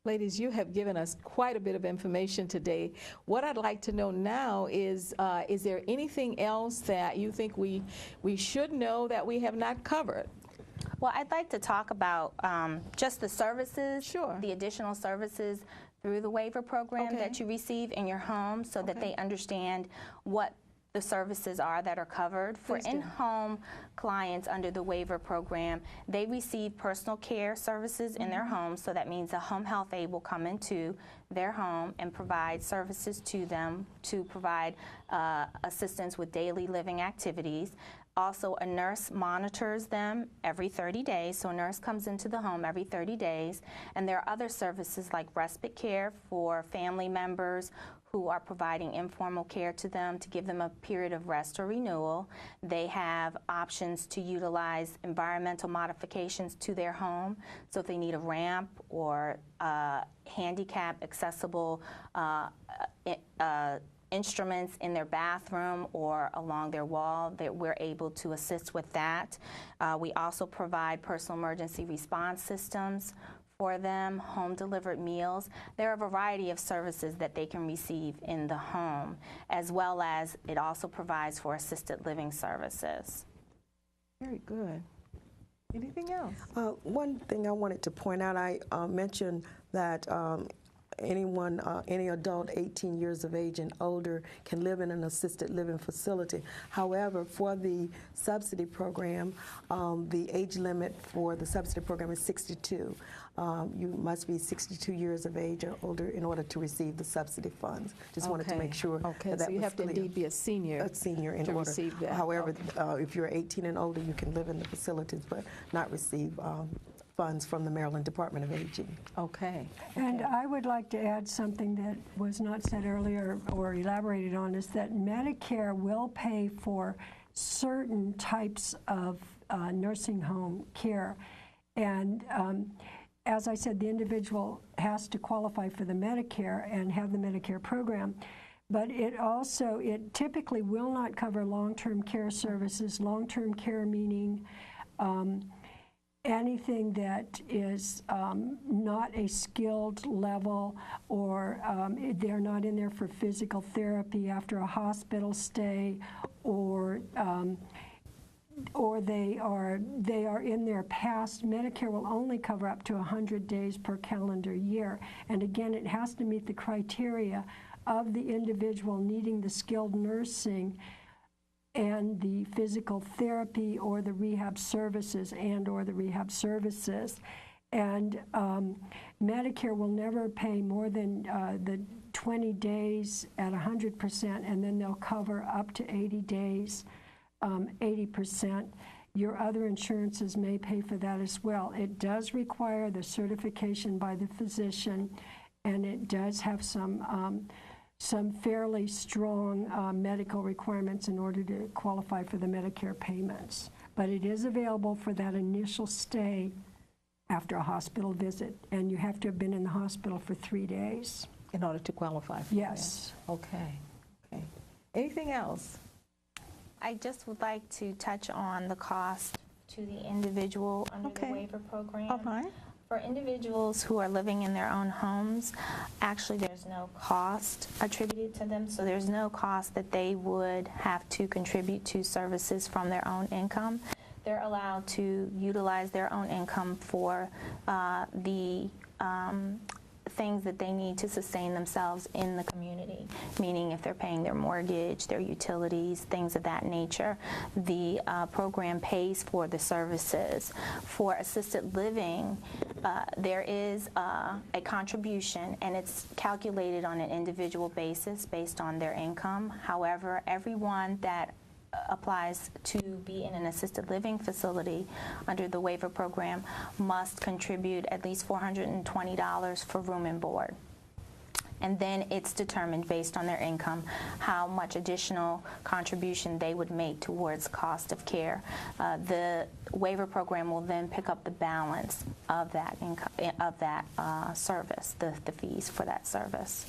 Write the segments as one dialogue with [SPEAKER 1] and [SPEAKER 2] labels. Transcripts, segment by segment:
[SPEAKER 1] Ladies, you have given us quite a bit of information today. What I'd like to know now is there anything else that you think we should know that we have not covered?
[SPEAKER 2] Well, I'd like to talk about just the services,
[SPEAKER 1] Sure.
[SPEAKER 2] the additional services through the waiver program that you receive in your home so that they understand what the services are that are covered. For in-home clients under the waiver program, they receive personal care services in their home, so that means a home health aide will come into their home and provide services to them to provide assistance with daily living activities. Also, a nurse monitors them every 30 days, so a nurse comes into the home every 30 days, and there are other services like respite care for family members who are providing informal care to them to give them a period of rest or renewal. They have options to utilize environmental modifications to their home, so if they need a ramp or handicap accessible instruments in their bathroom or along their wall, that we're able to assist with that. We also provide personal emergency response systems for them, home-delivered meals. There are a variety of services that they can receive in the home, as well as it also provides for assisted living services.
[SPEAKER 1] Very good. Anything else?
[SPEAKER 3] One thing I wanted to point out, I mentioned that any adult 18 years of age and older can live in an assisted living facility. However, for the subsidy program, the age limit for the subsidy program is 62. You must be 62 years of age or older in order to receive the subsidy funds. Just wanted to make sure that
[SPEAKER 1] so you have to
[SPEAKER 3] clear.
[SPEAKER 1] indeed be a senior.
[SPEAKER 3] A senior in
[SPEAKER 1] to
[SPEAKER 3] order.
[SPEAKER 1] receive that.
[SPEAKER 3] However, if you're 18 and older, you can live in the facilities but not receive funds from the Maryland Department of Aging.
[SPEAKER 1] Okay.
[SPEAKER 4] And I would like to add something that was not said earlier or elaborated on, is that Medicare will pay for certain types of nursing home care. And as I said, the individual has to qualify for the Medicare and have the Medicare program. But it typically will not cover long-term care services. Long-term care meaning anything that is not a skilled level, or they're not in there for physical therapy after a hospital stay, or they are in their past. Medicare will only cover up to 100 days per calendar year. And again, it has to meet the criteria of the individual needing the skilled nursing and the physical therapy or the rehab services and Medicare will never pay more than the 20 days at 100%, and then they'll cover up to 80 days, 80%. Your other insurances may pay for that as well. It does require the certification by the physician, and it does have some fairly strong medical requirements in order to qualify for the Medicare payments. But it is available for that initial stay after a hospital visit, and you have to have been in the hospital for 3 days.
[SPEAKER 1] In order to qualify for
[SPEAKER 4] Yes.
[SPEAKER 1] that. Okay. Anything else?
[SPEAKER 2] I just would like to touch on the cost to the individual under the waiver program.
[SPEAKER 1] All right.
[SPEAKER 2] For individuals who are living in their own homes, actually there's no cost attributed to them, so there's no cost that they would have to contribute to services from their own income. They're allowed to utilize their own income for the things that they need to sustain themselves in the community, meaning if they're paying their mortgage, their utilities, things of that nature. The program pays for the services. For assisted living, there is a contribution, and it's calculated on an individual basis based on their income. However, everyone that applies to be in an assisted living facility under the waiver program must contribute at least $420 for room and board. And then it's determined based on their income how much additional contribution they would make towards cost of care. The waiver program will then pick up the balance of that income, of that service, the fees for that service.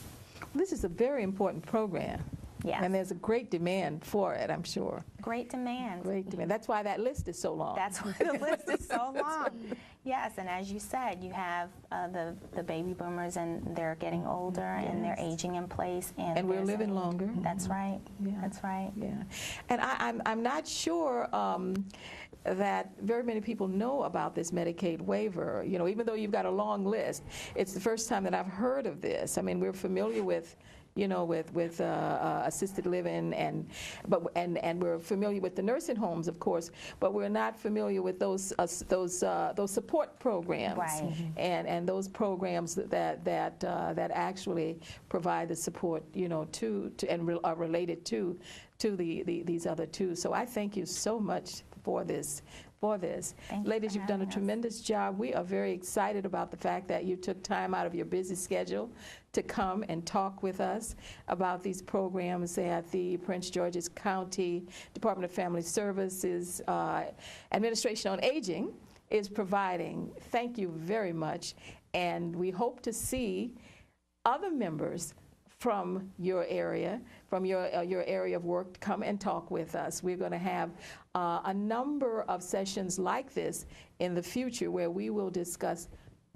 [SPEAKER 1] This is a very important program.
[SPEAKER 2] Yes.
[SPEAKER 1] And there's a great demand for it, I'm sure.
[SPEAKER 2] Great demand.
[SPEAKER 1] Great demand. That's why that list is so long.
[SPEAKER 2] That's why the list is so long. Yes, and as you said, you have the baby boomers, and they're getting older, and they're aging in place,
[SPEAKER 1] And we're
[SPEAKER 2] there's
[SPEAKER 1] living
[SPEAKER 2] a-
[SPEAKER 1] longer.
[SPEAKER 2] That's right.
[SPEAKER 1] Yeah.
[SPEAKER 2] That's right.
[SPEAKER 1] Yeah, and I'm not sure that very many people know about this Medicaid waiver. You know, even though you've got a long list, it's the first time that I've heard of this. I mean, we're familiar with, you know, with assisted living, and we're familiar with the nursing homes, of course, but we're not familiar with those support programs,
[SPEAKER 2] Right.
[SPEAKER 1] and those programs that actually provide the support, you know, to and are related to these other two. So I thank you so much for this.
[SPEAKER 2] Thank you
[SPEAKER 1] Ladies,
[SPEAKER 2] for
[SPEAKER 1] you've done a
[SPEAKER 2] having us.
[SPEAKER 1] tremendous job. We are very excited about the fact that you took time out of your busy schedule to come and talk with us about these programs that the Prince George's County Department of Family Services Administration on Aging is providing. Thank you very much, and we hope to see other members from your area, from your area of work, come and talk with us. We're going to have a number of sessions like this in the future where we will discuss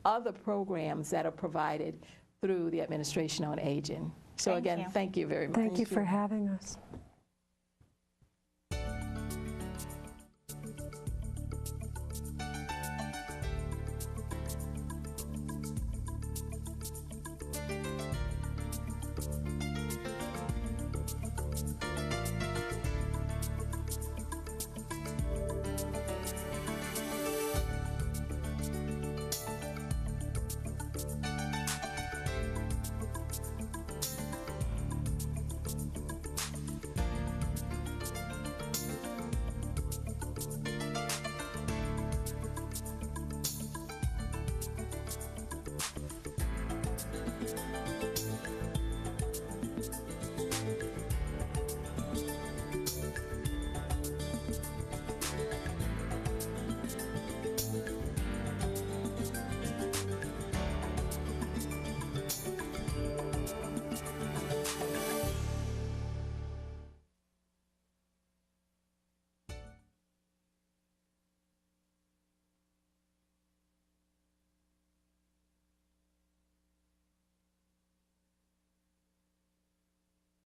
[SPEAKER 1] other programs that are provided through the Administration on Aging. So
[SPEAKER 2] Thank
[SPEAKER 1] again,
[SPEAKER 2] you.
[SPEAKER 1] thank you very much.
[SPEAKER 4] Thank you for having us.